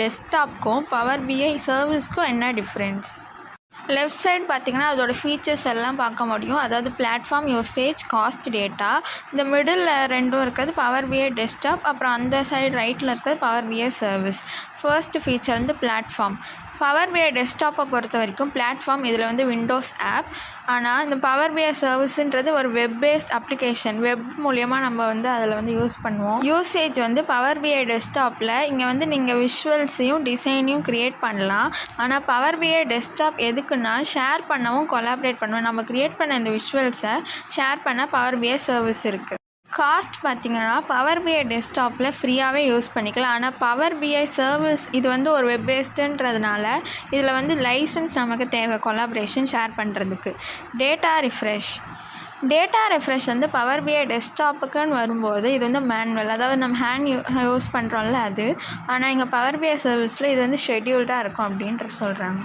டெஸ்க்டாப்க்கும் power பிஐ சர்வீஸ்க்கும் என்ன difference? Left side பார்த்தீங்கன்னா அதோட ஃபீச்சர்ஸ் எல்லாம் பார்க்க முடியும். அதாவது பிளாட்ஃபார்ம் யூசேஜ், காஸ்ட், டேட்டா. இந்த மிடில் ரெண்டும் இருக்கிறது பவர் பிஐ டெஸ்க்டாப். அப்புறம் அந்த சைடு ரைட்டில் இருக்கிறது பவர் பிஐ சர்வீஸ். ஃபர்ஸ்ட் ஃபீச்சர் வந்து பிளாட்ஃபார்ம். பவர் பிஐ டெஸ்க்டாப்பை பொறுத்த வரைக்கும் பிளாட்ஃபார்ம் இதில் வந்து விண்டோஸ் ஆப். ஆனால் இந்த பவர் பிஐ சர்வீஸுன்றது ஒரு வெப் பேஸ்ட் அப்ளிகேஷன். வெப் மூலயமா நம்ம வந்து அதில் வந்து யூஸ் பண்ணுவோம். யூசேஜ் வந்து பவர் பிஐ டெஸ்க்டாப்பில் இங்கே வந்து நீங்கள் விஷுவல்ஸையும் டிசைனையும் க்ரியேட் பண்ணலாம். ஆனால் பவர் பிஐ டெஸ்க்டாப் எதுக்குன்னா ஷேர் பண்ணவும் கொலாபரேட் பண்ணுவோம். நம்ம க்ரியேட் பண்ண இந்த விஷுவல்ஸை ஷேர் பண்ண பவர் பிஐ சர்வீஸ் இருக்குது. காஸ்ட் பார்த்திங்கன்னா பவர் பிஐ டெஸ்க்டாப்பில் ஃப்ரீயாகவே யூஸ் பண்ணிக்கலாம். ஆனால் பவர் பிஐ சர்வீஸ் இது வந்து ஒரு வெப் பேஸ்டுன்றதுனால இதில் வந்து லைசன்ஸ் நமக்கு தேவை கொலாபரேஷன் ஷேர் பண்ணுறதுக்கு. டேட்டா ரெஃப்ரெஷ் வந்து பவர் பிஐ டெஸ்க்டாப்புக்குன்னு வரும்போது இது வந்து மேனுவல், அதாவது நம்ம ஹேண்ட் யூஸ் பண்ணுறோம்ல அது. ஆனால் இங்கே பவர் பிஐ சர்வீஸில் இது வந்து ஷெட்யூல்டாக இருக்கும் அப்படின்ட்டு சொல்கிறாங்க.